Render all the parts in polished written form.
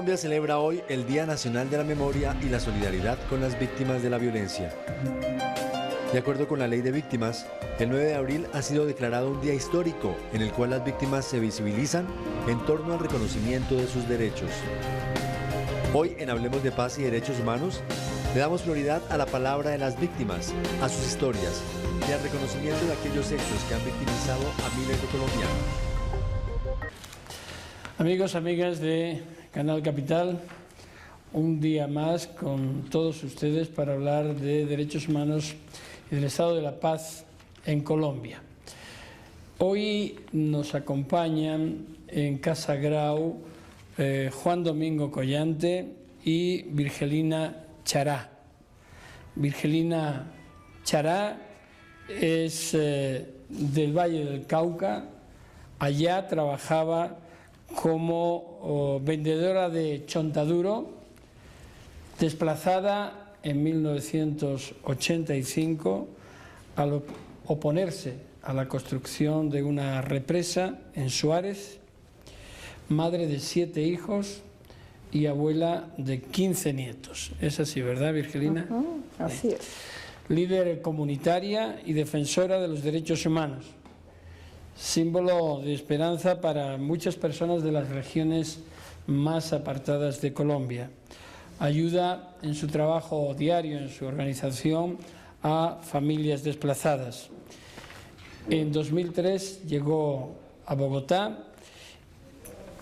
Colombia celebra hoy el Día Nacional de la Memoria y la Solidaridad con las Víctimas de la Violencia. De acuerdo con la Ley de Víctimas, el 9 de abril ha sido declarado un día histórico en el cual las víctimas se visibilizan en torno al reconocimiento de sus derechos. Hoy en Hablemos de Paz y Derechos Humanos, le damos prioridad a la palabra de las víctimas, a sus historias y al reconocimiento de aquellos hechos que han victimizado a miles de colombianos. Amigos, amigas de Canal Capital, un día más con todos ustedes para hablar de derechos humanos y del estado de la paz en Colombia. Hoy nos acompañan en Casa Grau Juan Domingo Collante y Virgelina Chará. Virgelina Chará es del Valle del Cauca. Allá trabajaba como vendedora de chontaduro, desplazada en 1985 al oponerse a la construcción de una represa en Suárez, madre de 7 hijos y abuela de 15 nietos. Es así, ¿verdad, Virgelina? Así es. Líder comunitaria y defensora de los derechos humanos, símbolo de esperanza para muchas personas de las regiones más apartadas de Colombia. Ayuda en su trabajo diario, en su organización, a familias desplazadas. En 2003 llegó a Bogotá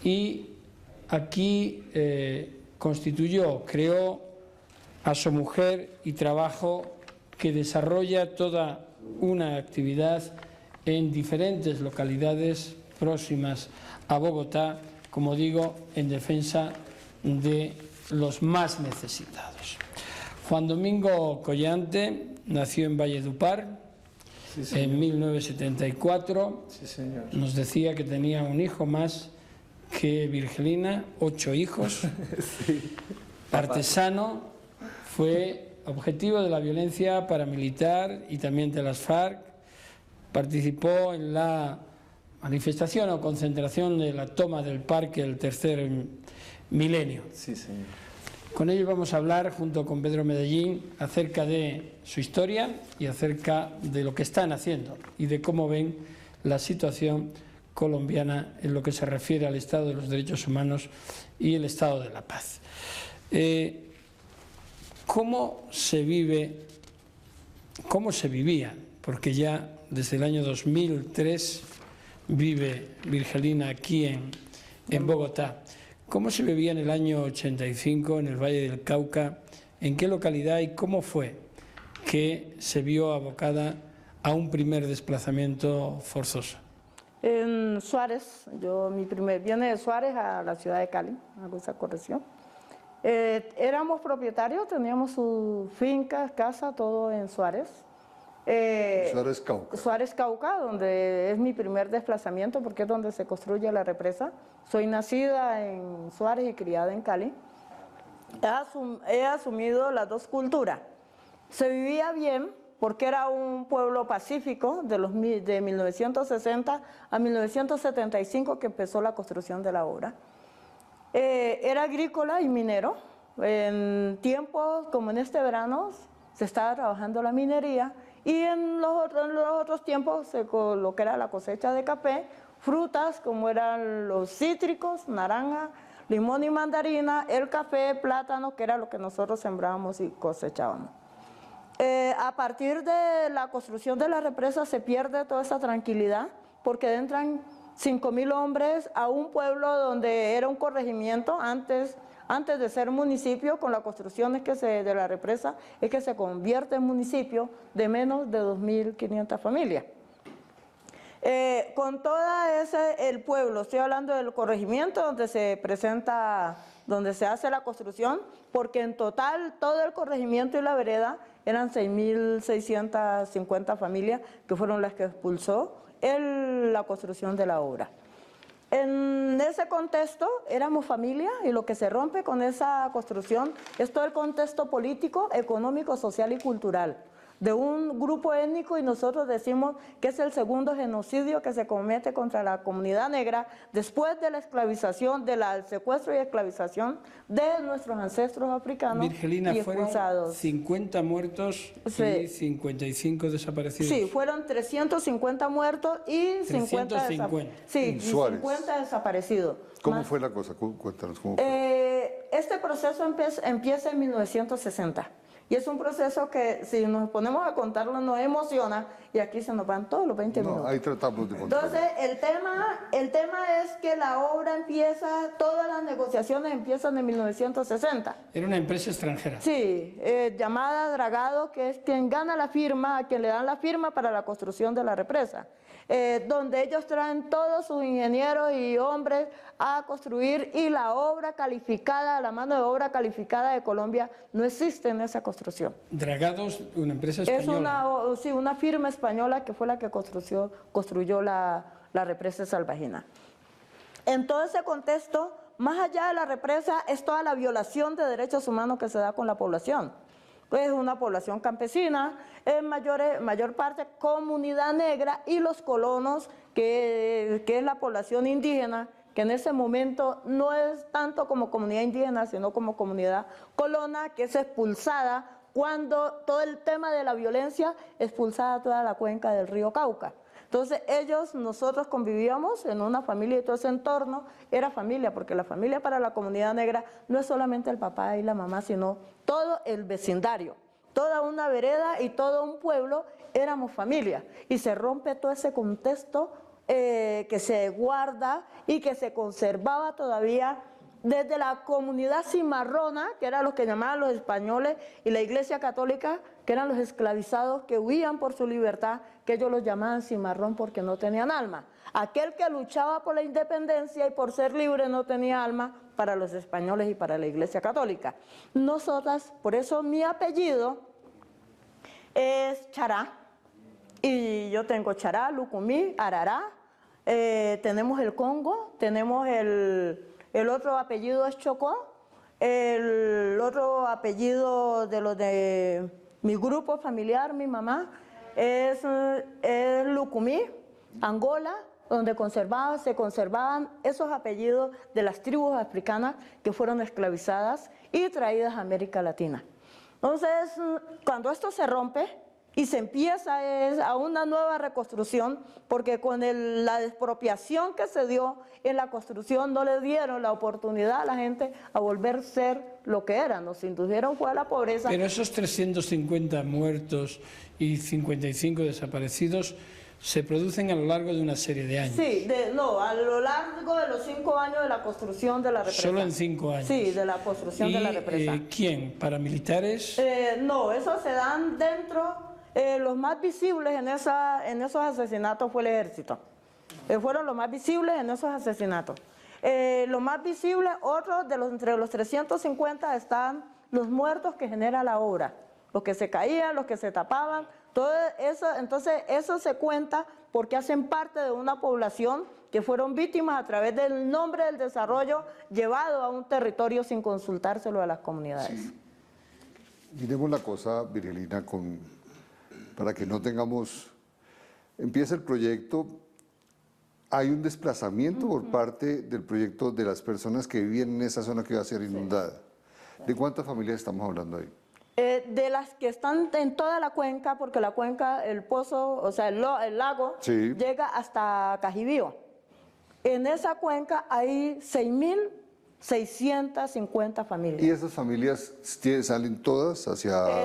y aquí creó a su mujer y trabajo que desarrolla toda una actividad en diferentes localidades próximas a Bogotá, como digo, en defensa de los más necesitados. Juan Domingo Collante nació en Valledupar, sí, en 1974. Sí, señor. Nos decía que tenía un hijo más que Virgelina, 8 hijos. Sí. Artesano, fue objetivo de la violencia paramilitar y también de las FARC. Participó en la manifestación o concentración de la toma del parque el tercer milenio. Sí, señor. Con ello vamos a hablar, junto con Pedro Medellín, acerca de su historia y acerca de lo que están haciendo y de cómo ven la situación colombiana en lo que se refiere al estado de los derechos humanos y el estado de la paz. ¿Cómo se vive, cómo se vivía? Porque ya desde el año 2003 vive Virgelina aquí en Bogotá. ¿Cómo se vivía en el año 85 en el Valle del Cauca? ¿En qué localidad y cómo fue que se vio abocada a un primer desplazamiento forzoso? En Suárez, viene de Suárez a la ciudad de Cali, hago esa corrección. Éramos propietarios, teníamos sus fincas, casa, todo en Suárez. Suárez Cauca. Suárez Cauca, donde es mi primer desplazamiento porque es donde se construye la represa. Soy nacida en Suárez y criada en Cali. He asumido las dos culturas. Se vivía bien porque era un pueblo pacífico de 1960 a 1975 que empezó la construcción de la obra. Era agrícola y minero. En tiempos como en este verano se estaba trabajando la minería. Y en los otros tiempos lo que era la cosecha de café, frutas como eran los cítricos, naranja, limón y mandarina, el café, plátano, que era lo que nosotros sembrábamos y cosechábamos. A partir de la construcción de la represa se pierde toda esa tranquilidad porque entran 5.000 hombres a un pueblo donde era un corregimiento antes de ser municipio. Con la construcción de la represa es que se convierte en municipio de menos de 2.500 familias. Con todo el pueblo, estoy hablando del corregimiento donde se hace la construcción, porque en total todo el corregimiento y la vereda eran 6.650 familias que fueron las que expulsó la construcción de la obra. En ese contexto éramos familia y lo que se rompe con esa construcción es todo el contexto político, económico, social y cultural. de un grupo étnico, y nosotros decimos que es el segundo genocidio que se comete contra la comunidad negra después de la esclavización, del secuestro y esclavización de nuestros ancestros africanos. Virgelina, y fueron expulsados. 50 muertos Sí. y 55 desaparecidos. Sí, fueron 350 muertos y 50 desaparecidos. ¿Cómo fue la cosa? Cuéntanos cómo fue. Este proceso empieza en 1960 y es un proceso que si nos ponemos a contarlo nos emociona y aquí se nos van todos los 20 minutos. Ahí tratamos de contarlo. Entonces el tema es que la obra empieza, todas las negociaciones empiezan en 1960. Era una empresa extranjera. Sí, llamada Dragado, que es quien gana la firma, a quien le dan la firma para la construcción de la represa. Donde ellos traen todos sus ingenieros y hombres a construir, y la obra calificada, la mano de obra calificada de Colombia no existe en esa construcción. Dragados, una empresa española. Es una firma española que fue la que construyó la represa Salvajina. En todo ese contexto, más allá de la represa, es toda la violación de derechos humanos que se da con la población. Es una población campesina, en mayor parte comunidad negra, y los colonos, que es la población indígena, que en ese momento no es tanto como comunidad indígena, sino como comunidad colona, que es expulsada cuando todo el tema de la violencia, expulsada toda la cuenca del río Cauca. Entonces nosotros convivíamos en una familia, y todo ese entorno era familia, porque la familia para la comunidad negra no es solamente el papá y la mamá, sino todo el vecindario, toda una vereda y todo un pueblo éramos familia, y se rompe todo ese contexto que se guarda y que se conservaba todavía desde la comunidad cimarrona, que eran los que llamaban los españoles, y la Iglesia Católica, que eran los esclavizados que huían por su libertad, que ellos los llamaban cimarrón porque no tenían alma. Aquel que luchaba por la independencia y por ser libre no tenía alma para los españoles y para la Iglesia Católica. Nosotras, por eso mi apellido es Chará, y yo tengo Chará, Lucumí, Arará, tenemos el Congo, tenemos el otro apellido es Chocó, el otro apellido de los de mi grupo familiar, mi mamá, es Lucumí, Angola, donde se conservaban esos apellidos de las tribus africanas que fueron esclavizadas y traídas a América Latina. Entonces, cuando esto se rompe y se empieza a una nueva reconstrucción, porque con la expropiación que se dio en la construcción no le dieron la oportunidad a la gente a volver a ser lo que eran, nos indujeron fue a la pobreza. Pero esos 350 muertos y 55 desaparecidos se producen a lo largo de una serie de años. Sí, a lo largo de los 5 años de la construcción de la represa. ¿Solo en 5 años? Sí, de la construcción de la represa. ¿Quién? ¿Paramilitares? No, esos se dan dentro, los más visibles en esos asesinatos fue el ejército. Fueron los más visibles en esos asesinatos. Los más visibles, entre los 350 están los muertos que genera la obra, los que se caían, los que se tapaban, todo eso. Entonces eso se cuenta porque hacen parte de una población que fueron víctimas a través del nombre del desarrollo llevado a un territorio sin consultárselo a las comunidades. Sí. Miremos la cosa, Virgelina, para que no tengamos... Empieza el proyecto, hay un desplazamiento por parte del proyecto de las personas que vivían en esa zona que iba a ser inundada. ¿De cuántas familias estamos hablando ahí? De las que están en toda la cuenca, porque la cuenca, el pozo, o sea, el lago, sí, llega hasta Cajibío. En esa cuenca hay 6.650 familias. ¿Y esas familias salen todas hacia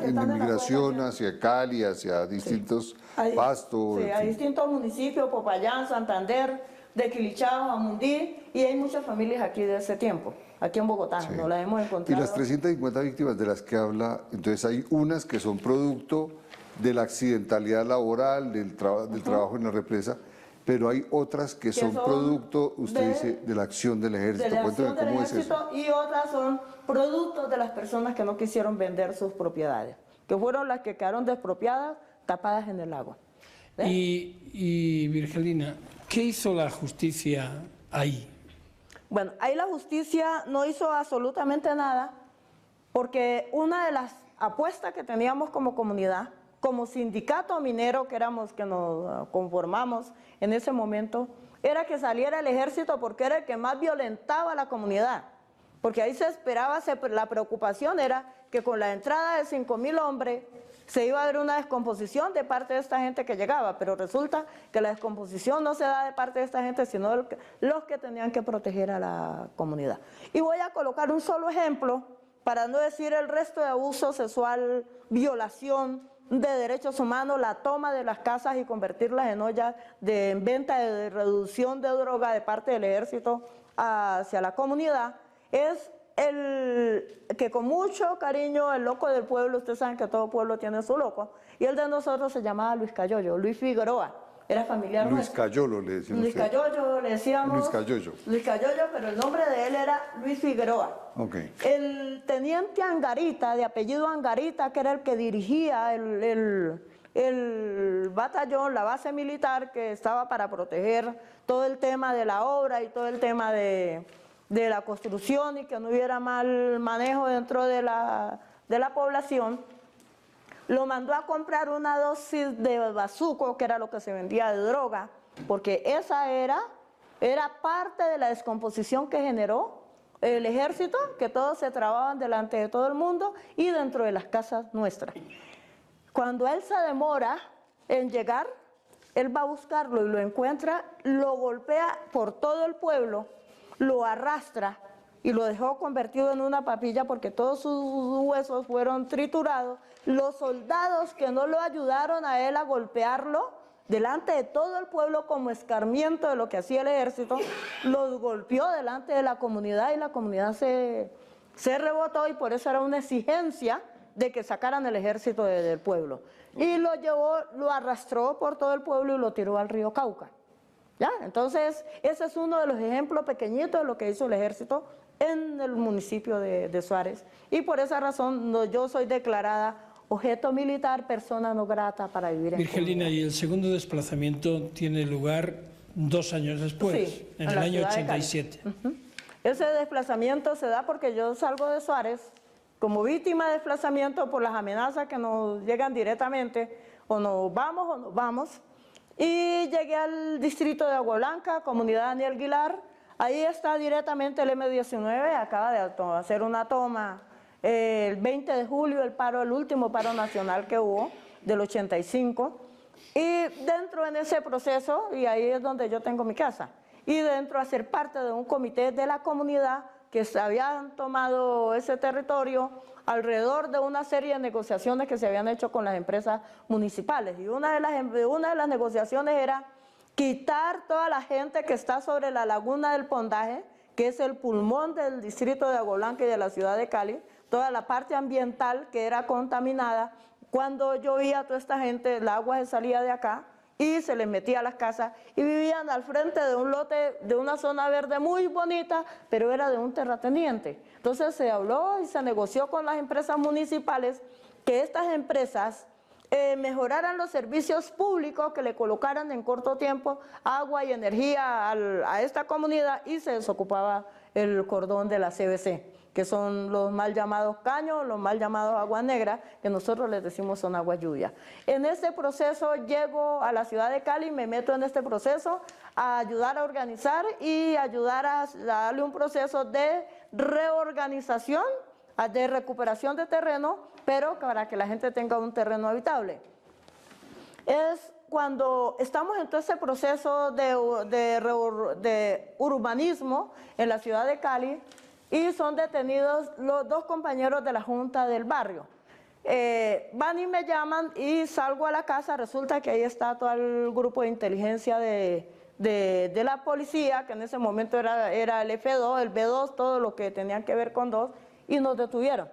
en migración, hacia Cali, hacia distintos Pasto? Sí, a distintos municipios, Popayán, Santander, de Quilichao, Amundí, y hay muchas familias aquí de ese tiempo, aquí en Bogotá, sí, no las hemos encontrado. Y las 350 víctimas de las que habla, entonces hay unas que son producto de la accidentalidad laboral, del trabajo en la represa, pero hay otras que son producto, usted dice, de la acción del ejército. De la Cuéntame acción del cómo ejército, es eso. y otras son productos de las personas que no quisieron vender sus propiedades, que fueron las que quedaron despropiadas, tapadas en el agua. Y Virgelina, ¿qué hizo la justicia ahí? Bueno, ahí la justicia no hizo absolutamente nada, porque una de las apuestas que teníamos como comunidad, como sindicato minero que éramos, que nos conformamos en ese momento, era que saliera el ejército porque era el que más violentaba a la comunidad. Porque ahí se esperaba, la preocupación era que con la entrada de 5.000 hombres se iba a ver una descomposición de parte de esta gente que llegaba, pero resulta que la descomposición no se da de parte de esta gente, sino los que tenían que proteger a la comunidad. Y voy a colocar un solo ejemplo, para no decir el resto de abuso sexual, violación de derechos humanos, la toma de las casas y convertirlas en ollas en venta de reducción de droga de parte del ejército hacia la comunidad, es el que con mucho cariño, el loco del pueblo, ustedes saben que todo pueblo tiene su loco, y el de nosotros se llamaba Luis Cayollo, Luis Figueroa, era familiar Luis nuestro. Cayollo le decíamos. Luis Cayollo le decíamos. Luis Cayollo. Luis Cayollo, pero el nombre de él era Luis Figueroa. Okay. El teniente Angarita, de apellido Angarita, que era el que dirigía el batallón, la base militar que estaba para proteger todo el tema de la obra y todo el tema de la construcción y que no hubiera mal manejo dentro de la población, lo mandó a comprar una dosis de bazuco, que era lo que se vendía de droga, porque esa era parte de la descomposición que generó el ejército, que todos se trababan delante de todo el mundo y dentro de las casas nuestras. Cuando él se demora en llegar, él va a buscarlo y lo encuentra, lo golpea por todo el pueblo, lo arrastra y lo dejó convertido en una papilla porque todos sus huesos fueron triturados. Los soldados que no lo ayudaron a él a golpearlo, delante de todo el pueblo como escarmiento de lo que hacía el ejército, los golpeó delante de la comunidad y la comunidad se rebotó y por eso era una exigencia de que sacaran el ejército del pueblo. Y lo llevó, lo arrastró por todo el pueblo y lo tiró al río Cauca. ¿Ya? Entonces, ese es uno de los ejemplos pequeñitos de lo que hizo el ejército en el municipio de Suárez. Y por esa razón yo soy declarada objeto militar, persona no grata para vivir en Virgelina, comunidad. y el segundo desplazamiento tiene lugar 2 años después, Sí, en el la año ciudad de Cali. 87. Ese desplazamiento se da porque yo salgo de Suárez como víctima de desplazamiento por las amenazas que nos llegan directamente, o nos vamos, y llegué al distrito de Agua Blanca, comunidad Daniel Aguilar. Ahí está directamente el M-19, acaba de hacer una toma el 20 de julio, el último paro nacional que hubo, del 85. Y dentro en ese proceso, y ahí es donde yo tengo mi casa, y dentro a ser parte de un comité de la comunidad que se habían tomado ese territorio alrededor de una serie de negociaciones que se habían hecho con las empresas municipales. Y una de las negociaciones era quitar toda la gente que está sobre la laguna del Pondaje, que es el pulmón del distrito de Agua Blanca y de la ciudad de Cali, toda la parte ambiental que era contaminada. Cuando llovía, toda esta gente, el agua se salía de acá y se les metía a las casas y vivían al frente de un lote, de una zona verde muy bonita, pero era de un terrateniente. Entonces se habló y se negoció con las empresas municipales que estas empresas mejoraran los servicios públicos, que le colocaran en corto tiempo agua y energía a esta comunidad, y se desocupaba el cordón de la CBC, que son los mal llamados caños, los mal llamados aguas negras, que nosotros les decimos son aguas lluvias. En este proceso llego a la ciudad de Cali, me meto en este proceso a ayudar a organizar y ayudar a darle un proceso de reorganización, de recuperación de terreno, pero para que la gente tenga un terreno habitable. Es cuando estamos en todo ese proceso de urbanismo en la ciudad de Cali, y son detenidos los 2 compañeros de la junta del barrio. Van y me llaman y salgo a la casa, resulta que ahí está todo el grupo de inteligencia de la policía, que en ese momento era el F2, el B2, todo lo que tenían que ver con 2, y nos detuvieron.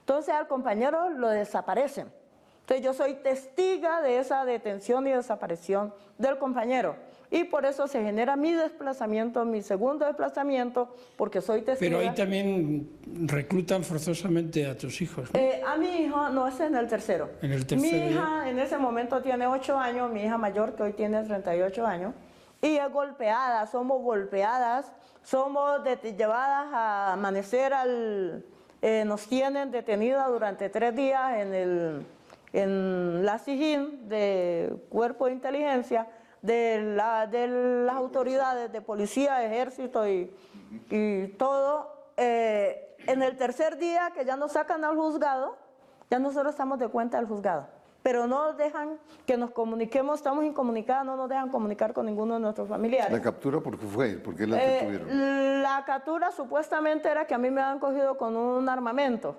Entonces al compañero lo desaparecen. Entonces yo soy testiga de esa detención y desaparición del compañero. Y por eso se genera mi desplazamiento, mi segundo desplazamiento, porque soy testiga. Pero ahí también reclutan forzosamente a tus hijos, ¿no? A mi hijo, no, ese es en el tercero. En el tercero. Mi hija en ese momento tiene 8 años, mi hija mayor que hoy tiene 38 años, y es golpeada, somos golpeadas, somos llevadas a amanecer nos tienen detenida durante 3 días en la SIJIN de Cuerpo de Inteligencia, de las autoridades de policía, ejército y todo. En el tercer día que ya nos sacan al juzgado, ya nosotros estamos de cuenta del juzgado, pero no dejan que nos comuniquemos, estamos incomunicados, no nos dejan comunicar con ninguno de nuestros familiares. ¿La captura por qué fue? ¿Por qué la detuvieron? La captura supuestamente era que a mí me habían cogido con un armamento,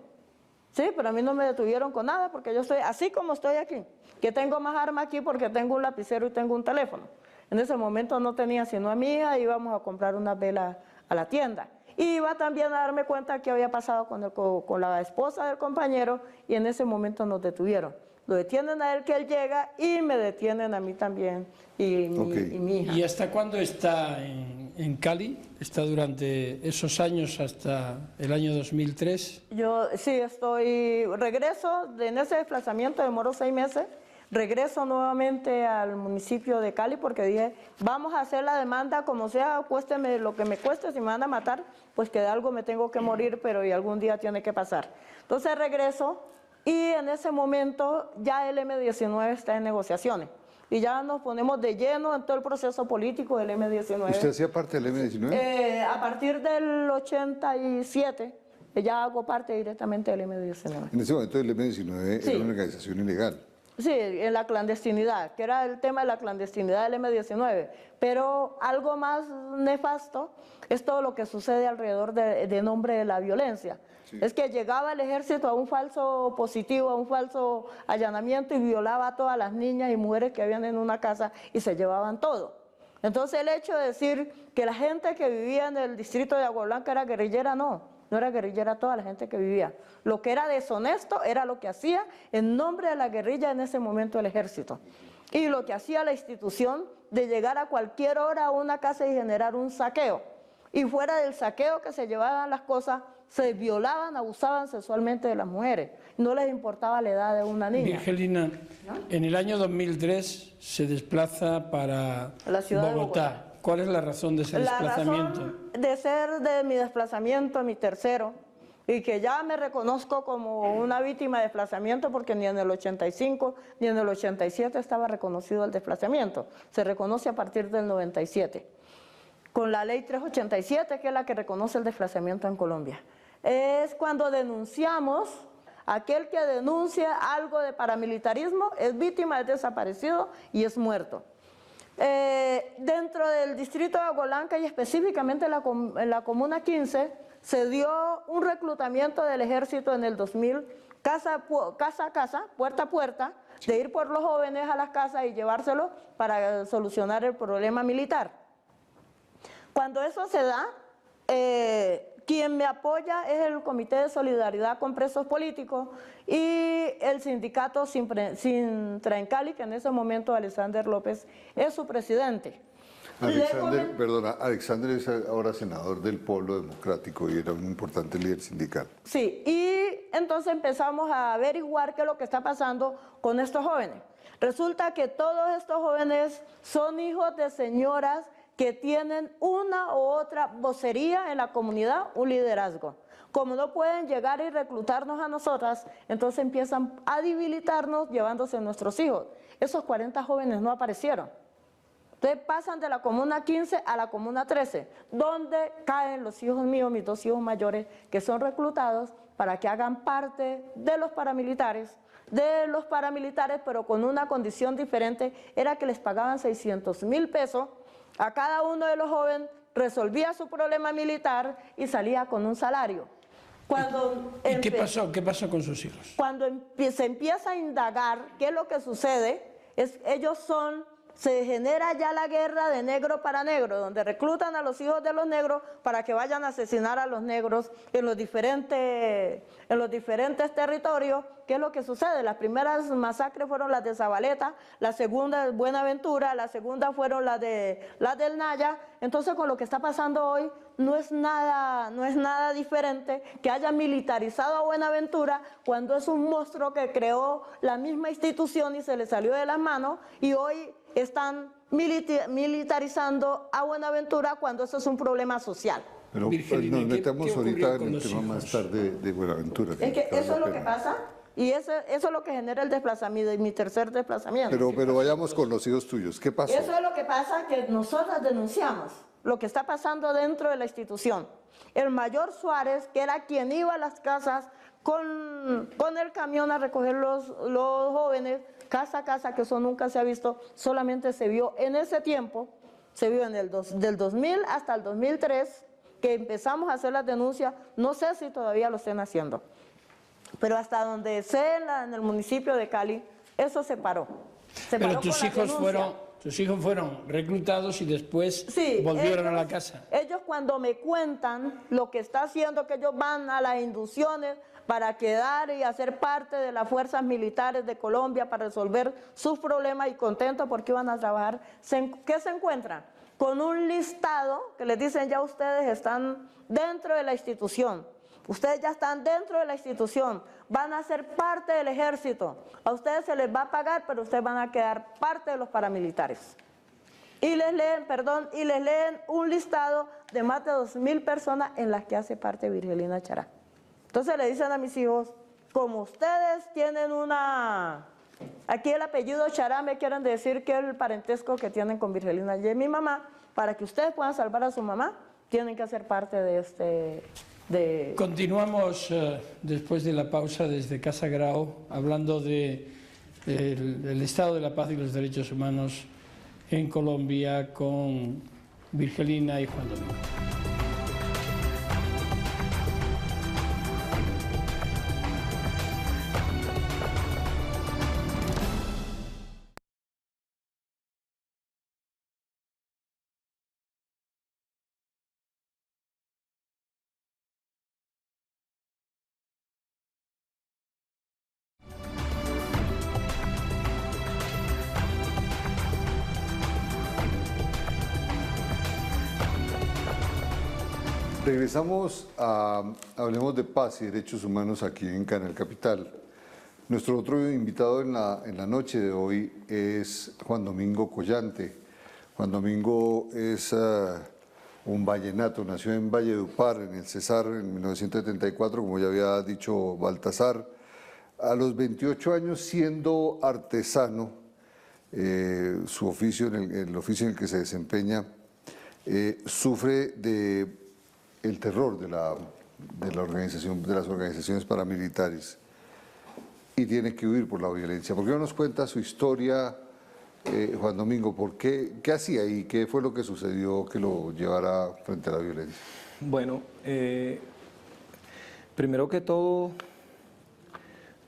sí, pero a mí no me detuvieron con nada porque yo estoy así como estoy aquí, que tengo más armas aquí porque tengo un lapicero y tengo un teléfono. En ese momento no tenía sino a mi hija, íbamos a comprar unas velas a la tienda. Iba también a darme cuenta qué había pasado con la esposa del compañero y en ese momento nos detuvieron. Lo detienen a él que él llega y me detienen a mí también y mi hija. ¿Y hasta cuándo está en Cali? ¿Está durante esos años hasta el año 2003? Yo sí regreso, en ese desplazamiento demoró 6 meses, regreso nuevamente al municipio de Cali porque dije, vamos a hacer la demanda como sea, cuésteme lo que me cueste, si me van a matar, pues que de algo me tengo que morir, pero y algún día tiene que pasar. Entonces regreso y en ese momento ya el M-19 está en negociaciones y ya nos ponemos de lleno en todo el proceso político del M-19. ¿Usted hacía parte del M-19? A partir del 87 ya hago parte directamente del M-19. En ese momento el M-19 Sí. era una organización ilegal. Sí, en la clandestinidad, que era el tema de la clandestinidad del M-19. Pero algo más nefasto es todo lo que sucede alrededor de nombre de la violencia. Sí. Es que llegaba el ejército a un falso positivo, a un falso allanamiento y violaba a todas las niñas y mujeres que habían en una casa y se llevaban todo. Entonces el hecho de decir que la gente que vivía en el distrito de Agua Blanca era guerrillera, no era guerrillera toda la gente que vivía. Lo que era deshonesto era lo que hacía en nombre de la guerrilla en ese momento el ejército. Y lo que hacía la institución de llegar a cualquier hora a una casa y generar un saqueo. Y fuera del saqueo que se llevaban las cosas, se violaban, abusaban sexualmente de las mujeres. No les importaba la edad de una niña. Virgelina, en el año 2003 se desplaza para la ciudad Bogotá. De Bogotá. ¿Cuál es la razón de ese desplazamiento? La razón de ser de mi desplazamiento, mi tercero, y que ya me reconozco como una víctima de desplazamiento porque ni en el 85 ni en el 87 estaba reconocido el desplazamiento. Se reconoce a partir del 97. Con la ley 387, que es la que reconoce el desplazamiento en Colombia. Es cuando denunciamos, aquel que denuncia algo de paramilitarismo es víctima, es desaparecido y es muerto. Dentro del distrito de Agua Blanca y específicamente en la comuna 15 se dio un reclutamiento del ejército en el 2000, casa a casa, puerta a puerta, de ir por los jóvenes a las casas y llevárselos para solucionar el problema militar. Cuando eso se da, quien me apoya es el Comité de Solidaridad con Presos Políticos y el sindicato Sintra en Cali, que en ese momento Alexander López es su presidente. Alexander es ahora senador del Polo Democrático y era un importante líder sindical. Sí, y entonces empezamos a averiguar qué es lo que está pasando con estos jóvenes. Resulta que todos estos jóvenes son hijos de señoras que tienen una u otra vocería en la comunidad, un liderazgo. Como no pueden llegar y reclutarnos a nosotras, entonces empiezan a debilitarnos llevándose a nuestros hijos. Esos 40 jóvenes no aparecieron. Entonces pasan de la comuna 15 a la comuna 13, donde caen los hijos míos, mis 2 hijos mayores, que son reclutados para que hagan parte de los paramilitares, pero con una condición diferente, era que les pagaban 600.000 pesos a cada uno de los jóvenes, resolvía su problema militar y salía con un salario. ¿Y qué pasó con sus hijos? Cuando se empieza a indagar qué es lo que sucede, se genera ya la guerra de negro para negro, donde reclutan a los hijos de los negros para que vayan a asesinar a los negros en los diferentes territorios. ¿Qué es lo que sucede? Las primeras masacres fueron las de Zabaleta, la segunda de Buenaventura, la segunda fueron las del Naya. Entonces, con lo que está pasando hoy, no es nada diferente que haya militarizado a Buenaventura cuando es un monstruo que creó la misma institución y se le salió de las manos, y hoy están militarizando a Buenaventura cuando eso es un problema social. Pero Virgelina, nos metemos qué ahorita ocurrió en con el los tema más hijos? tarde de Buenaventura. Es que vale eso la es lo que pena. pasa y eso es lo que genera el desplazamiento, y mi tercer desplazamiento. Pero vayamos con los hijos tuyos. ¿Qué pasó? Eso es lo que pasa, que nosotras denunciamos lo que está pasando dentro de la institución. El mayor Suárez, que era quien iba a las casas con el camión a recoger los jóvenes, casa a casa, que eso nunca se ha visto, solamente se vio en ese tiempo, se vio en del 2000 hasta el 2003, que empezamos a hacer las denuncias, no sé si todavía lo estén haciendo, pero hasta donde sé en el municipio de Cali, eso se paró. Se Pero paró tus con la hijos denuncia. fueron reclutados y después Sí, volvieron a la ellos- casa. Ellos cuando me cuentan lo que está haciendo, que ellos van a las inducciones para quedar y hacer parte de las fuerzas militares de Colombia para resolver sus problemas y contentos porque iban a trabajar, ¿qué se encuentran? Con un listado que les dicen ya ustedes están dentro de la institución. Ustedes ya están dentro de la institución, van a ser parte del ejército. A ustedes se les va a pagar, pero ustedes van a quedar parte de los paramilitares. Y les leen un listado de más de 2.000 personas en las que hace parte Virgelina Chará. Entonces le dicen a mis hijos, como ustedes tienen aquí el apellido Chará, me quieren decir que el parentesco que tienen con Virgelina y mi mamá, para que ustedes puedan salvar a su mamá, tienen que hacer parte de Continuamos después de la pausa desde Casa Grau, hablando del estado de la paz y los derechos humanos en Colombia con Virgelina y Juan Domingo. Regresamos a Hablemos de Paz y Derechos Humanos aquí en Canal Capital. Nuestro otro invitado en la noche de hoy es Juan Domingo Collante. Juan Domingo es un vallenato, nació en Valledupar, en el Cesar, en 1974, como ya había dicho Baltasar. A los 28 años, siendo artesano, su oficio, el oficio en el que se desempeña, sufre el terror de las organizaciones paramilitares y tiene que huir por la violencia. ¿Por qué no nos cuenta su historia, Juan Domingo? ¿Qué hacía y qué fue lo que sucedió que lo llevara frente a la violencia? Bueno, primero que todo,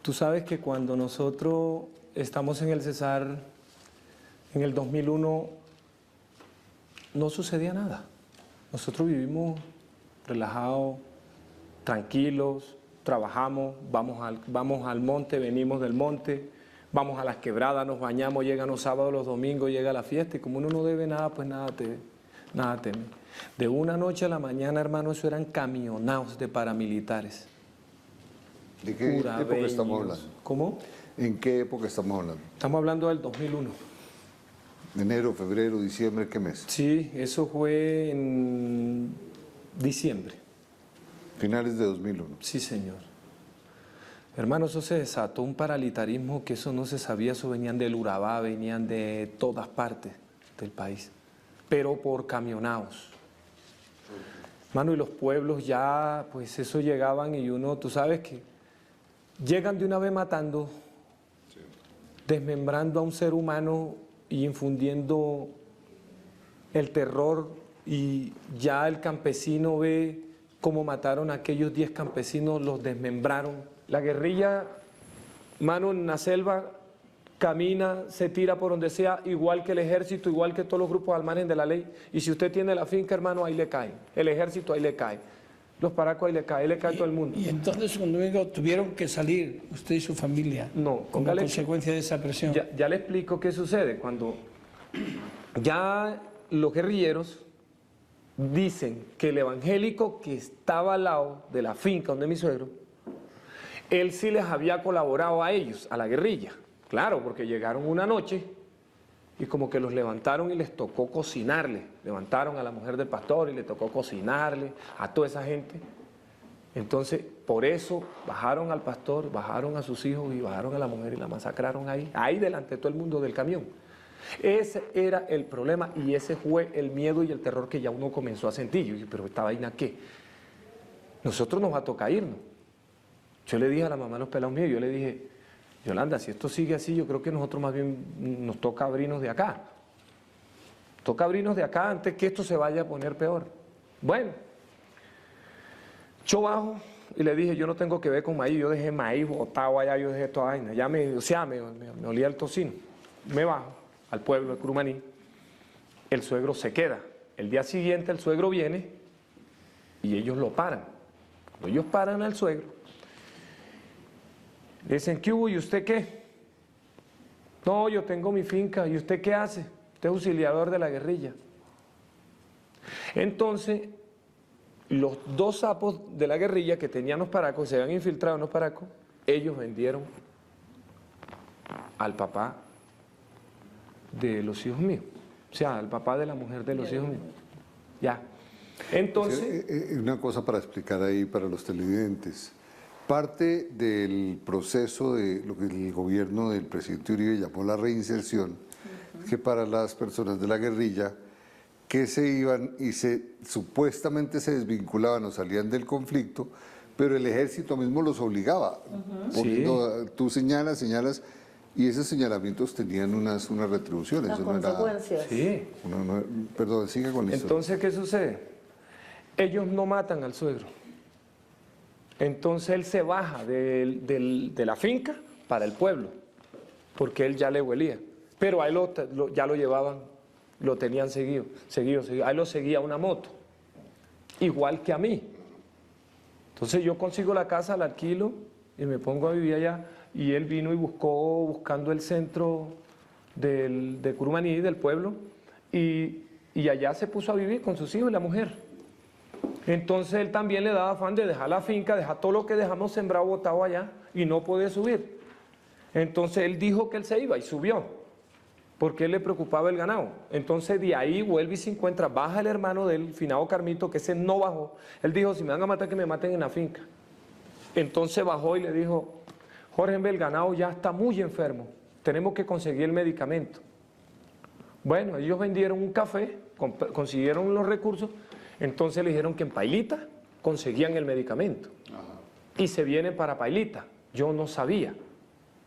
tú sabes que cuando nosotros estamos en el Cesar, en el 2001, no sucedía nada. Nosotros vivimos relajados, tranquilos, trabajamos, vamos al monte, venimos del monte, vamos a las quebradas, nos bañamos, llegan los sábados, los domingos, llega la fiesta y como uno no debe nada, pues nada teme. De una noche a la mañana, hermano, eso eran camionados de paramilitares. ¿De qué época estamos hablando? ¿Cómo? ¿En qué época estamos hablando? Estamos hablando del 2001. ¿Enero, febrero, diciembre, qué mes? Sí, eso fue en diciembre. Finales de 2001. Sí, señor. Hermano, eso se desató un paralitarismo que eso no se sabía, eso venían del Urabá, venían de todas partes del país, pero por camionados. Hermano, y los pueblos ya, pues eso llegaban y uno, tú sabes que llegan de una vez matando, desmembrando a un ser humano y infundiendo el terror, y ya el campesino ve cómo mataron a aquellos 10 campesinos, los desmembraron. La guerrilla, mano, en la selva, camina, se tira por donde sea, igual que el ejército, igual que todos los grupos al margen de la ley. Y si usted tiene la finca, hermano, ahí le cae. El ejército ahí le cae. Los paracos ahí le cae todo el mundo. Y entonces, Juan Domingo, tuvieron que salir usted y su familia No, como póngale- consecuencia de esa presión. Ya le explico qué sucede. Cuando ya los guerrilleros dicen que el evangélico que estaba al lado de la finca donde mi suegro, él sí les había colaborado a ellos, a la guerrilla. Claro, porque llegaron una noche y como que los levantaron y les tocó cocinarle. Levantaron a la mujer del pastor y le tocó cocinarle a toda esa gente. Entonces, por eso bajaron al pastor, bajaron a sus hijos y bajaron a la mujer y la masacraron ahí delante de todo el mundo del camión. Ese era el problema y ese fue el miedo y el terror que ya uno comenzó a sentir. Yo dije, pero esta vaina, ¿qué? Nosotros nos va a tocar irnos. Yo le dije a la mamá de los pelados míos, yo le dije, Yolanda, si esto sigue así, yo creo que nosotros más bien nos toca abrirnos de acá. Toca abrirnos de acá antes que esto se vaya a poner peor. Bueno, yo bajo y le dije, yo no tengo que ver con maíz, yo dejé maíz botado allá, yo dejé toda vaina, ya me olía el tocino. Me bajo al pueblo de Curumaní, el suegro se queda. El día siguiente el suegro viene y ellos lo paran. Cuando ellos paran al suegro, le dicen, ¿qué hubo? ¿Y usted qué? No, yo tengo mi finca. ¿Y usted qué hace? Usted es auxiliador de la guerrilla. Entonces, los dos sapos de la guerrilla que tenían los paracos, se habían infiltrado en los paracos, ellos vendieron al papá de los hijos míos. O sea, al papá de la mujer de los hijos míos. Ya. Entonces... Una cosa para explicar ahí para los televidentes. Parte del proceso de lo que el gobierno del presidente Uribe llamó la reinserción, que para las personas de la guerrilla que se iban y supuestamente se desvinculaban o salían del conflicto, pero el ejército mismo los obligaba. Sí. Tú señalas, y esos señalamientos tenían unas retribuciones. Las consecuencias. Sí. Perdón, siga con eso. Entonces, ¿qué sucede? Ellos no matan al suegro. Entonces él se baja de la finca para el pueblo, porque él ya le huelía. Pero a él ya lo llevaban, lo tenían seguido. A él lo seguía una moto, igual que a mí. Entonces yo consigo la casa, la alquilo y me pongo a vivir allá. Y él vino y buscando el centro de Curumaní, del pueblo, y allá se puso a vivir con sus hijos y la mujer. Entonces él también le daba afán de dejar la finca, dejar todo lo que dejamos sembrado, botado allá, y no poder subir. Entonces él dijo que él se iba y subió, porque él le preocupaba el ganado. Entonces de ahí vuelve y se encuentra, baja el hermano del finado Carmito, que ese no bajó. Él dijo, si me van a matar, que me maten en la finca. Entonces bajó y le dijo, Jorge, el ganado ya está muy enfermo, tenemos que conseguir el medicamento. Bueno, ellos vendieron un café, consiguieron los recursos. Entonces le dijeron que en Pailita conseguían el medicamento. Y se vienen para Pailita. Yo no sabía. Yo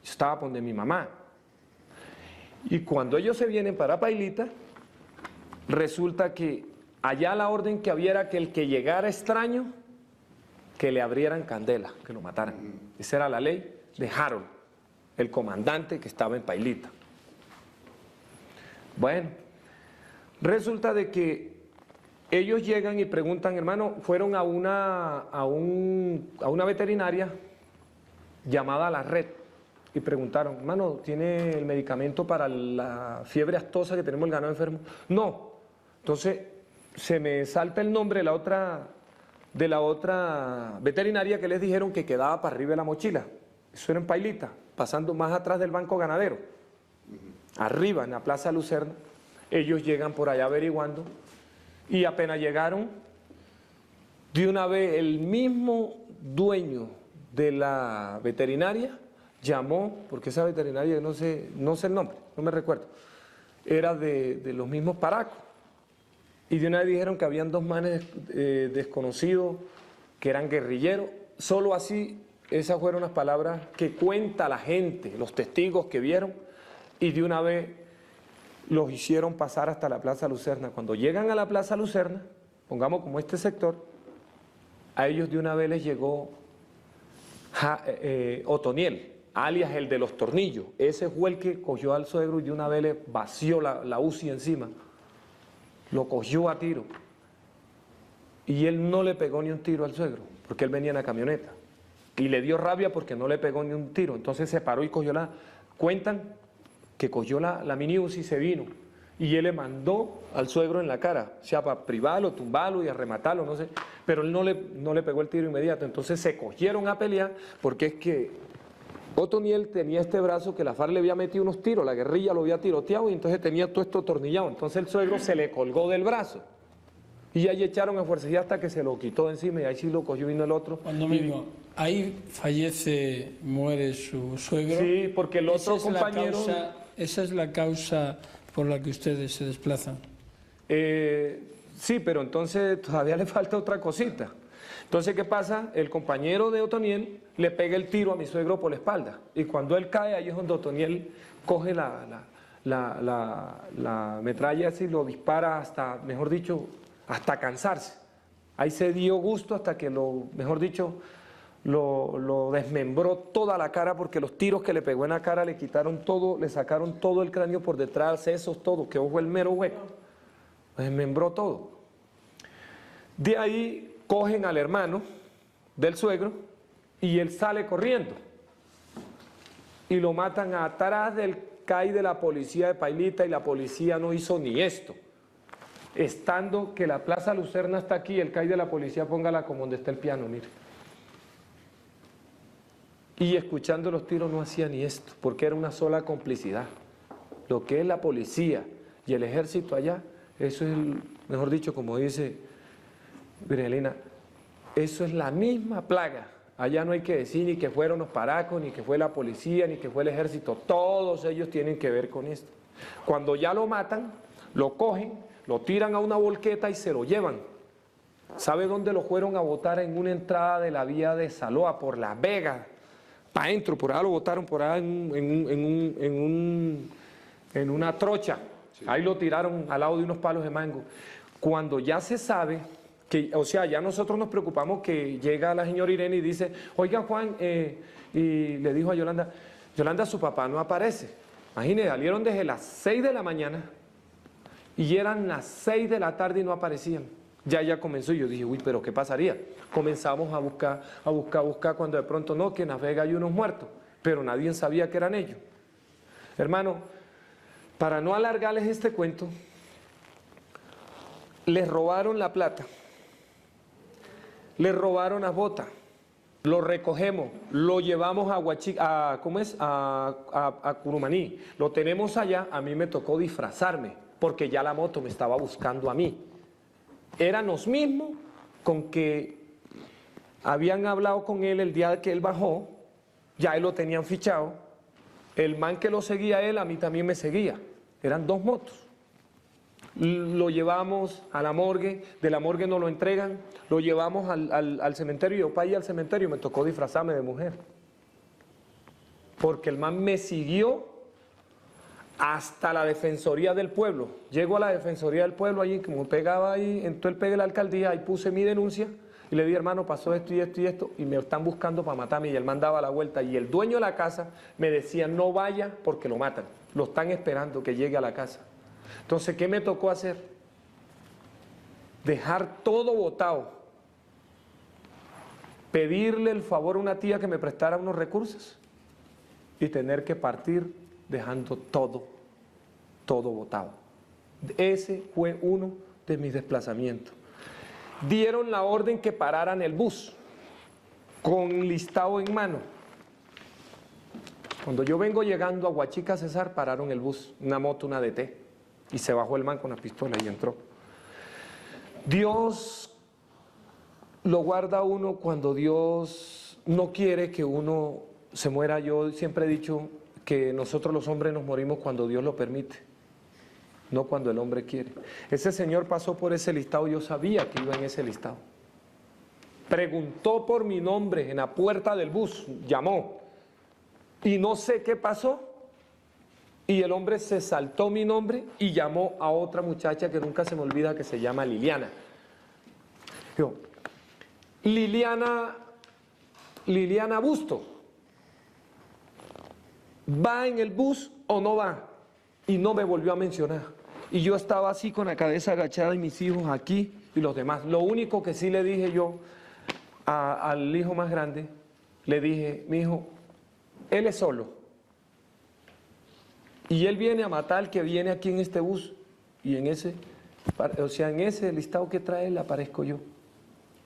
estaba donde mi mamá. Y cuando ellos se vienen para Pailita, resulta que allá la orden que había era que el que llegara extraño, que le abrieran candela, que lo mataran. Esa era la ley de Harold, el comandante que estaba en Pailita. Bueno, resulta de que ellos llegan y preguntan, hermano, fueron a una veterinaria llamada La Red y preguntaron, hermano, ¿tiene el medicamento para la fiebre aftosa que tenemos el ganado enfermo? No. Entonces se me salta el nombre de la otra veterinaria que les dijeron que quedaba para arriba de la mochila. Eso era en Pailita, pasando más atrás del banco ganadero. Arriba, en la Plaza Lucerna, ellos llegan por allá averiguando. Y apenas llegaron, de una vez el mismo dueño de la veterinaria llamó, porque esa veterinaria, no sé el nombre, no me recuerdo, era de los mismos paracos. Y de una vez dijeron que habían dos manes desconocidos, que eran guerrilleros. Solo así, esas fueron las palabras que cuenta la gente, los testigos que vieron, y de una vez los hicieron pasar hasta la Plaza Lucerna. Cuando llegan a la Plaza Lucerna, pongamos como este sector, a ellos de una vez les llegó Otoniel, alias el de los tornillos. Ese fue el que cogió al suegro y de una vez le vació la UCI encima. Lo cogió a tiro. Y él no le pegó ni un tiro al suegro, porque él venía en la camioneta. Y le dio rabia porque no le pegó ni un tiro. Entonces se paró y cogió cuentan que cogió la mini UCI y se vino. Y él le mandó al suegro en la cara, o sea, para privarlo, tumbarlo y arrematarlo, no sé. Pero él no le pegó el tiro inmediato. Entonces se cogieron a pelear porque es que Otoniel tenía este brazo que la FARC le había metido unos tiros, la guerrilla lo había tiroteado y entonces tenía todo esto atornillado. Entonces el suegro se le colgó del brazo. Y ahí echaron a fuerza hasta que se lo quitó de encima y ahí sí lo cogió, vino el otro. Cuando mismo, ahí fallece, muere su suegro. Sí, porque el otro compañero... Esa es la causa por la que ustedes se desplazan. Sí, pero entonces todavía le falta otra cosita. Entonces, ¿qué pasa? El compañero de Otoniel le pega el tiro a mi suegro por la espalda. Y cuando él cae, ahí es donde Otoniel coge la metralla y lo dispara hasta, mejor dicho, hasta cansarse. Ahí se dio gusto hasta que mejor dicho, lo desmembró toda la cara, porque los tiros que le pegó en la cara le quitaron todo, le sacaron todo el cráneo por detrás, sesos, todo, quedó el mero hueco. Desmembró todo. De ahí cogen al hermano del suegro y él sale corriendo. Y lo matan atrás del CAI de la policía de Pailita y la policía no hizo ni esto. Estando que la Plaza Lucerna está aquí, el CAI de la policía póngala como donde está el piano, mire. Y escuchando los tiros no hacía ni esto, porque era una sola complicidad. Lo que es la policía y el ejército allá, eso es, mejor dicho, como dice Virgelina, eso es la misma plaga. Allá no hay que decir ni que fueron los paracos, ni que fue la policía, ni que fue el ejército. Todos ellos tienen que ver con esto. Cuando ya lo matan, lo cogen, lo tiran a una volqueta y se lo llevan. ¿Sabe dónde lo fueron a botar? En una entrada de la vía de Saloa, por La Vega, para adentro, por allá lo botaron, por allá en una trocha. Sí. Ahí lo tiraron al lado de unos palos de mango. Cuando ya se sabe, o sea, ya nosotros nos preocupamos que llega la señora Irene y dice, oiga Juan, y le dijo a Yolanda, Yolanda, su papá no aparece. Imagínense, salieron desde las 6 de la mañana y eran las 6 de la tarde y no aparecían. Ya comenzó y yo dije, uy, pero ¿qué pasaría? Comenzamos a buscar, cuando de pronto no, que en La Vega hay unos muertos, pero nadie sabía que eran ellos. Hermano, para no alargarles este cuento, les robaron la plata, les robaron las botas, lo recogemos, lo llevamos a Curumaní, lo tenemos allá. A mí me tocó disfrazarme, porque ya la moto me estaba buscando a mí. Eran los mismos con que habían hablado con él el día que él bajó, ya él lo tenían fichado, el man que lo seguía a él, a mí también me seguía, eran dos motos. Lo llevamos a la morgue, de la morgue nos lo entregan, lo llevamos al cementerio, y yo para ir al cementerio me tocó disfrazarme de mujer, porque el man me siguió hasta la Defensoría del Pueblo. Llego a la Defensoría del Pueblo, allí como pegaba ahí, entró el pegue de la alcaldía, ahí puse mi denuncia y le dije, hermano, pasó esto y esto y esto, y me están buscando para matarme, y el man daba la vuelta, y el dueño de la casa me decía, no vaya porque lo matan, lo están esperando que llegue a la casa. Entonces, ¿qué me tocó hacer? Dejar todo botado, pedirle el favor a una tía que me prestara unos recursos y tener que partir dejando todo botado. Ese fue uno de mis desplazamientos. Dieron la orden que pararan el bus, con listado en mano. Cuando yo vengo llegando a Huachica Cesar, pararon el bus, una moto, una DT, y se bajó el man con la pistola y entró. Dios lo guarda a uno cuando Dios no quiere que uno se muera. Yo siempre he dicho que nosotros los hombres nos morimos cuando Dios lo permite, no cuando el hombre quiere. Ese señor pasó por ese listado, yo sabía que iba en ese listado. Preguntó por mi nombre en la puerta del bus, llamó, y no sé qué pasó, y el hombre se saltó mi nombre y llamó a otra muchacha que nunca se me olvida, que se llama Liliana. Digo, Liliana Busto, ¿va en el bus o no va? Y no me volvió a mencionar. Y yo estaba así con la cabeza agachada y mis hijos aquí y los demás. Lo único que sí le dije yo al hijo más grande, le dije, mi hijo, él es solo. Y él viene a matar al que viene aquí en este bus. Y en ese, o sea, en ese listado que trae él aparezco yo.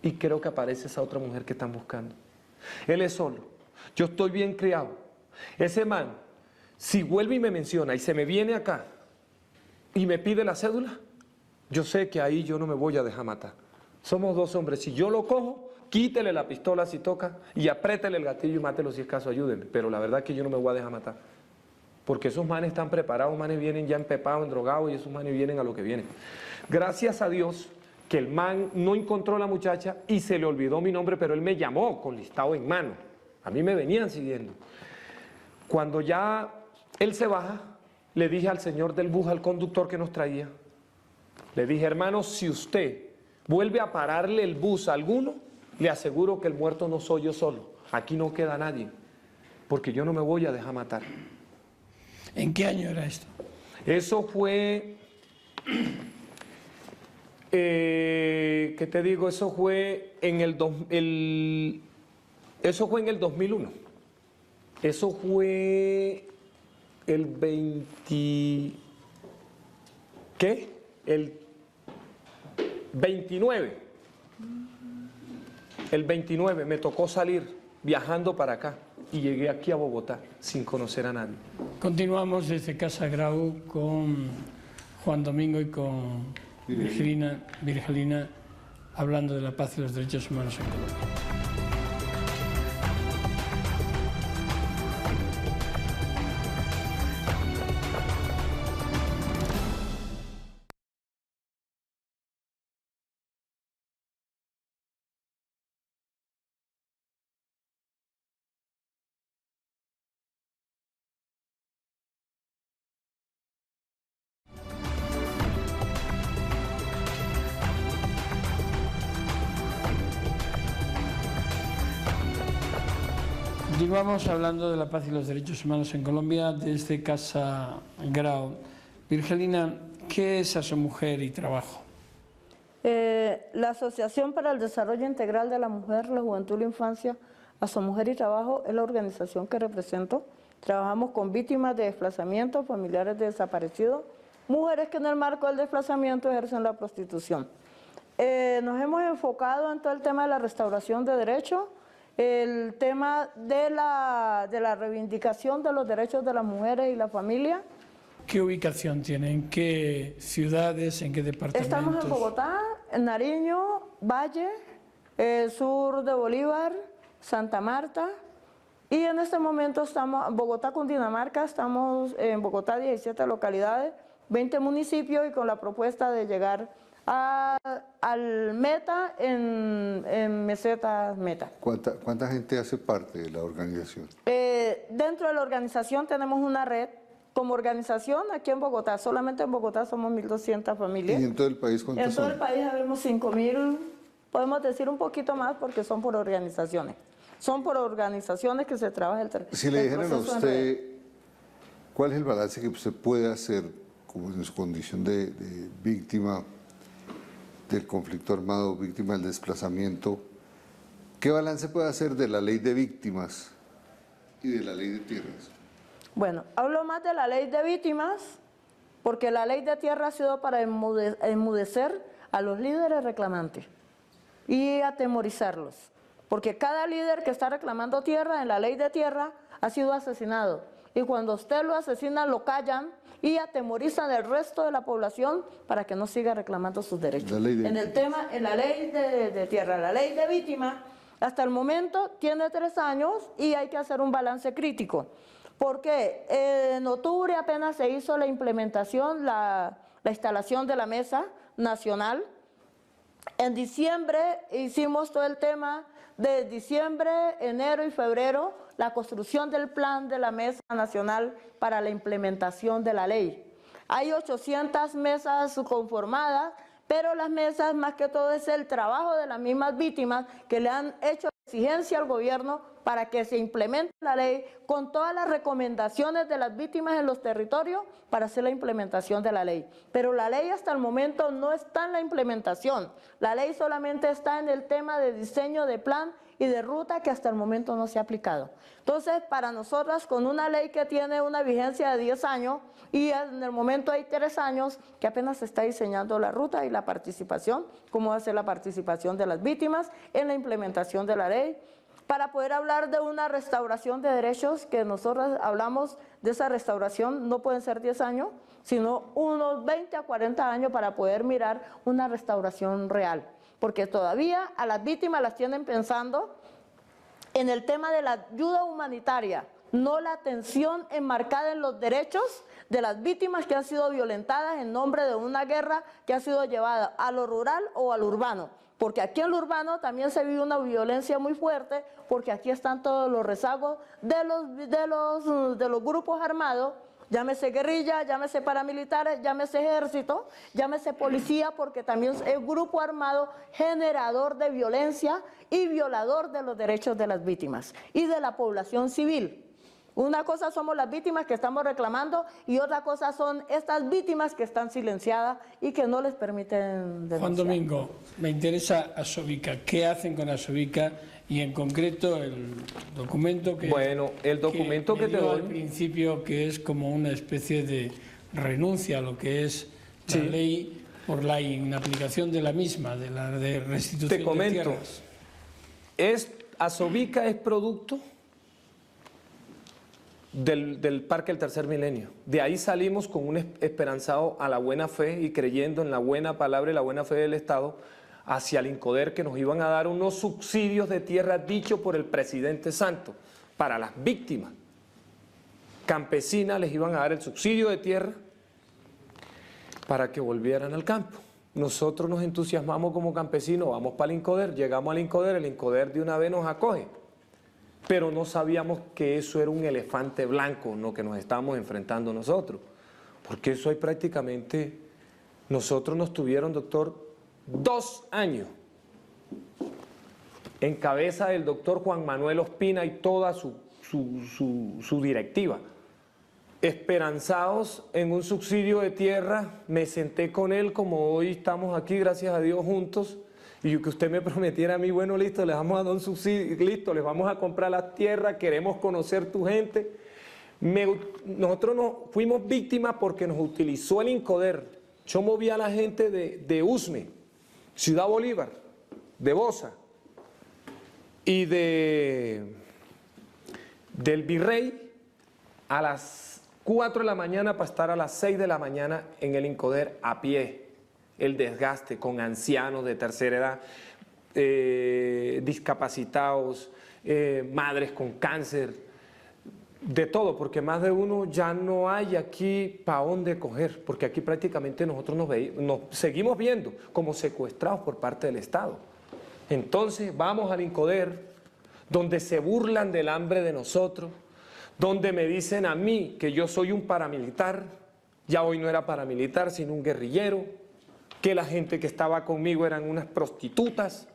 Y creo que aparece esa otra mujer que están buscando. Él es solo. Yo estoy bien criado. Ese man, si vuelve y me menciona y se me viene acá y me pide la cédula, yo sé que ahí yo no me voy a dejar matar. Somos dos hombres, si yo lo cojo, quítele la pistola si toca y apriétele el gatillo y mátelo si es caso, ayúdenme. Pero la verdad es que yo no me voy a dejar matar. Porque esos manes están preparados, manes vienen ya empepados, endrogados y esos manes vienen a lo que vienen. Gracias a Dios que el man no encontró a la muchacha y se le olvidó mi nombre, pero él me llamó con listado en mano. A mí me venían siguiendo. Cuando ya él se baja, le dije al señor del bus, al conductor que nos traía, le dije, hermano, si usted vuelve a pararle el bus a alguno, le aseguro que el muerto no soy yo solo. Aquí no queda nadie, porque yo no me voy a dejar matar. ¿En qué año era esto? Eso fue, ¿qué te digo? Eso fue en el 2001. Eso fue el 20... ¿Qué? El 29. El 29 me tocó salir viajando para acá y llegué aquí a Bogotá sin conocer a nadie. Continuamos desde Casa Grau con Juan Domingo y con Virgelina hablando de la paz y los derechos humanos en Colombia. Continuamos hablando de la paz y los derechos humanos en Colombia desde Casa Grau. Virgelina, ¿qué es Asomujer y Trabajo? La Asociación para el Desarrollo Integral de la Mujer, la Juventud y la Infancia, Asomujer y Trabajo, es la organización que represento. Trabajamos con víctimas de desplazamiento, familiares de desaparecidos, mujeres que en el marco del desplazamiento ejercen la prostitución. Nos hemos enfocado en todo el tema de la restauración de derechos, el tema de la reivindicación de los derechos de las mujeres y la familia. ¿Qué ubicación tiene? ¿En qué ciudades? ¿En qué departamentos? Estamos en Bogotá, en Nariño, Valle, sur de Bolívar, Santa Marta, y en este momento estamos en Bogotá, Cundinamarca, estamos en Bogotá, 17 localidades, 20 municipios y con la propuesta de llegar al meta en mesetas meta. ¿Cuánta gente hace parte de la organización? Dentro de la organización tenemos una red. Como organización aquí en Bogotá, solamente en Bogotá somos 1.200 familias. ¿Y en todo el país cuántas son? En todo el país habemos 5.000, podemos decir un poquito más porque son por organizaciones. Son por organizaciones que se trabaja el territorio. Si le dijeran a usted, ¿cuál es el balance que usted puede hacer como en su condición de víctima del conflicto armado, víctima del desplazamiento? ¿Qué balance puede hacer de la ley de víctimas y de la ley de tierras? Bueno, hablo más de la ley de víctimas, porque la ley de tierra ha sido para enmudecer a los líderes reclamantes y atemorizarlos. Porque cada líder que está reclamando tierra en la ley de tierra ha sido asesinado. Y cuando usted lo asesina, lo callan y atemorizan al resto de la población para que no siga reclamando sus derechos. En la ley de tierra, la ley de víctimas, hasta el momento tiene 3 años y hay que hacer un balance crítico. Porque en octubre apenas se hizo la implementación, la instalación de la mesa nacional. En diciembre hicimos todo el tema de diciembre, enero y febrero, la construcción del plan de la mesa nacional para la implementación de la ley. Hay 800 mesas conformadas, pero las mesas más que todo es el trabajo de las mismas víctimas que le han hecho exigencia al gobierno para que se implemente la ley con todas las recomendaciones de las víctimas en los territorios para hacer la implementación de la ley. Pero la ley hasta el momento no está en la implementación. La ley solamente está en el tema de diseño de plan y de ruta que hasta el momento no se ha aplicado. Entonces, para nosotras, con una ley que tiene una vigencia de 10 años y en el momento hay 3 años que apenas se está diseñando la ruta y la participación, cómo va a ser la participación de las víctimas en la implementación de la ley. Para poder hablar de una restauración de derechos, que nosotros hablamos de esa restauración, no pueden ser 10 años, sino unos 20 a 40 años para poder mirar una restauración real. Porque todavía a las víctimas las tienen pensando en el tema de la ayuda humanitaria, no la atención enmarcada en los derechos de las víctimas que han sido violentadas en nombre de una guerra que ha sido llevada a lo rural o al urbano. Porque aquí en lo urbano también se vive una violencia muy fuerte, porque aquí están todos los rezagos de los grupos armados, llámese guerrilla, llámese paramilitares, llámese ejército, llámese policía, porque también es grupo armado generador de violencia y violador de los derechos de las víctimas y de la población civil. Una cosa somos las víctimas que estamos reclamando y otra cosa son estas víctimas que están silenciadas y que no les permiten denunciar. Juan Domingo, me interesa Asobica. ¿Qué hacen con Asobica y en concreto el documento que... Bueno, el documento que te doy... al principio, que es como una especie de renuncia a lo que es la ley por la inaplicación de la misma, de la de restitución te comento, de tierras. Asobica es producto del Parque del Tercer Milenio. De ahí salimos con un esperanzado a la buena fe y creyendo en la buena palabra y la buena fe del Estado hacia el INCODER, que nos iban a dar unos subsidios de tierra dicho por el presidente Santos para las víctimas campesinas. Les iban a dar el subsidio de tierra para que volvieran al campo. Nosotros nos entusiasmamos como campesinos, vamos para el INCODER, llegamos al INCODER, el INCODER de una vez nos acoge. Pero no sabíamos que eso era un elefante blanco, lo que nos estábamos enfrentando nosotros. Porque eso hay prácticamente, nosotros nos tuvieron, doctor, 2 años en cabeza del doctor Juan Manuel Ospina y toda su directiva. Esperanzados en un subsidio de tierra, me senté con él como hoy estamos aquí, gracias a Dios, juntos. Y que usted me prometiera a mí, bueno, listo, les vamos a dar un subsidio, listo, les vamos a comprar las tierras, queremos conocer tu gente. Nosotros fuimos víctimas porque nos utilizó el INCODER. Yo moví a la gente de Usme, Ciudad Bolívar, de Bosa y del Virrey a las 4 de la mañana para estar a las 6 de la mañana en el INCODER a pie. El desgaste con ancianos de tercera edad, discapacitados, madres con cáncer, de todo, porque más de uno ya no hay aquí para dónde coger, porque aquí prácticamente nosotros nos seguimos viendo como secuestrados por parte del Estado. Entonces vamos al INCODER, donde se burlan del hambre de nosotros, donde me dicen a mí que yo soy un paramilitar, ya hoy no era paramilitar, sino un guerrillero, que la gente que estaba conmigo eran unas prostitutas,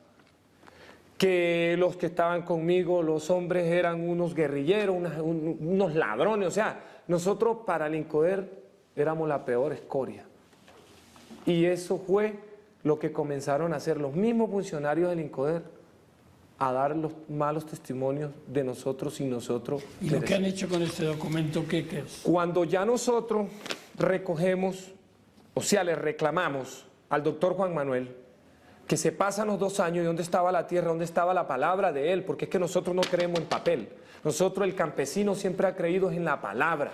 que los que estaban conmigo, los hombres, eran unos guerrilleros, unos ladrones. O sea, nosotros para el INCODER éramos la peor escoria. Y eso fue lo que comenzaron a hacer los mismos funcionarios del INCODER, a dar los malos testimonios de nosotros y nosotros. ¿Y lo que han hecho con este documento qué es? Cuando ya nosotros recogemos, o sea, le reclamamos al doctor Juan Manuel que se pasan los 2 años y dónde estaba la tierra, dónde estaba la palabra de él, porque es que nosotros no creemos en papel. Nosotros, el campesino, siempre ha creído en la palabra,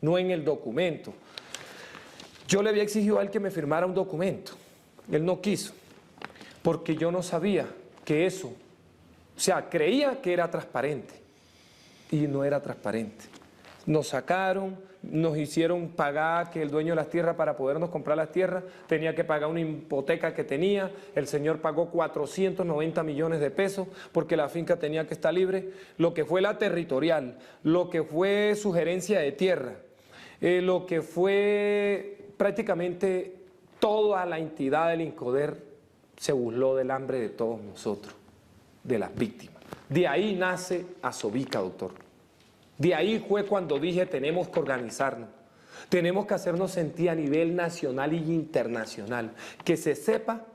no en el documento. Yo le había exigido a él que me firmara un documento. Él no quiso, porque yo no sabía que eso, o sea, creía que era transparente y no era transparente. Nos sacaron, nos hicieron pagar que el dueño de las tierras, para podernos comprar las tierras, tenía que pagar una hipoteca que tenía. El señor pagó 490 millones de pesos porque la finca tenía que estar libre. Lo que fue la territorial, lo que fue su gerencia de tierra, lo que fue prácticamente toda la entidad del INCODER se burló del hambre de todos nosotros, de las víctimas. De ahí nace Asobica, doctor. De ahí fue cuando dije, tenemos que organizarnos, tenemos que hacernos sentir a nivel nacional y internacional, que se sepa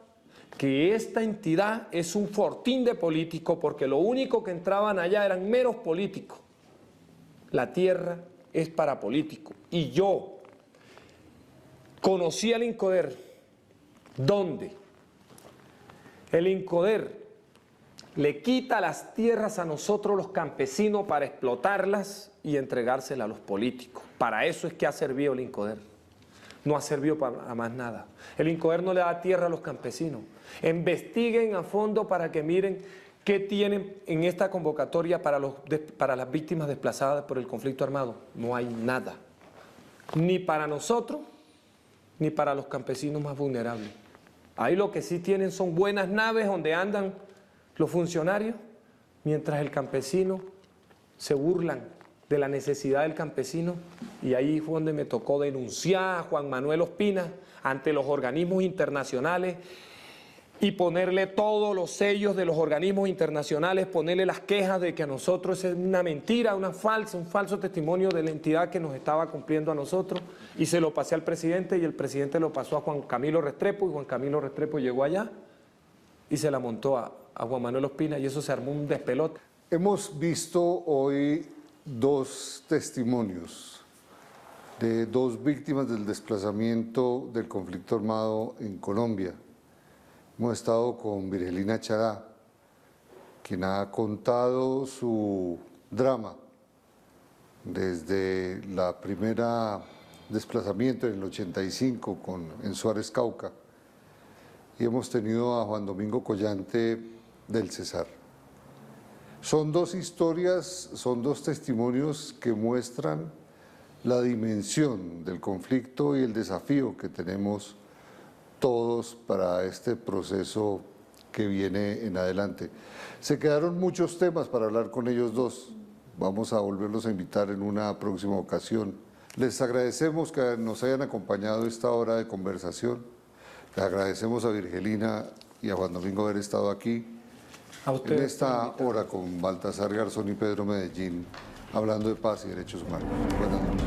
que esta entidad es un fortín de políticos, porque lo único que entraban allá eran meros políticos. La tierra es para políticos. Y yo conocí al INCODER, ¿dónde? El INCODER le quita las tierras a nosotros los campesinos para explotarlas y entregárselas a los políticos. Para eso es que ha servido el INCODER. No ha servido para más nada. El INCODER no le da tierra a los campesinos. Investiguen a fondo para que miren qué tienen en esta convocatoria para las víctimas desplazadas por el conflicto armado. No hay nada. Ni para nosotros, ni para los campesinos más vulnerables. Ahí lo que sí tienen son buenas naves donde andan los funcionarios, mientras el campesino se burlan de la necesidad del campesino, y ahí fue donde me tocó denunciar a Juan Manuel Ospina ante los organismos internacionales y ponerle todos los sellos de los organismos internacionales, ponerle las quejas de que a nosotros es una mentira, un falso testimonio de la entidad que nos estaba cumpliendo a nosotros, y se lo pasé al presidente y el presidente lo pasó a Juan Camilo Restrepo, y Juan Camilo Restrepo llegó allá y se la montó a Juan Manuel Ospina, y eso se armó un despelote. Hemos visto hoy dos testimonios de dos víctimas del desplazamiento del conflicto armado en Colombia. Hemos estado con Virgelina Chará, quien ha contado su drama desde la primera desplazamiento en el 85 en Suárez, Cauca. Y hemos tenido a Juan Domingo Collante del Cesar. Son dos historias, son dos testimonios que muestran la dimensión del conflicto y el desafío que tenemos todos para este proceso que viene en adelante. Se quedaron muchos temas para hablar con ellos dos. Vamos a volverlos a invitar en una próxima ocasión. Les agradecemos que nos hayan acompañado esta hora de conversación. Les agradecemos a Virgelina y a Juan Domingo haber estado aquí en esta hora con Baltasar Garzón y Pedro Medellín, hablando de paz y derechos humanos. Buenas noches.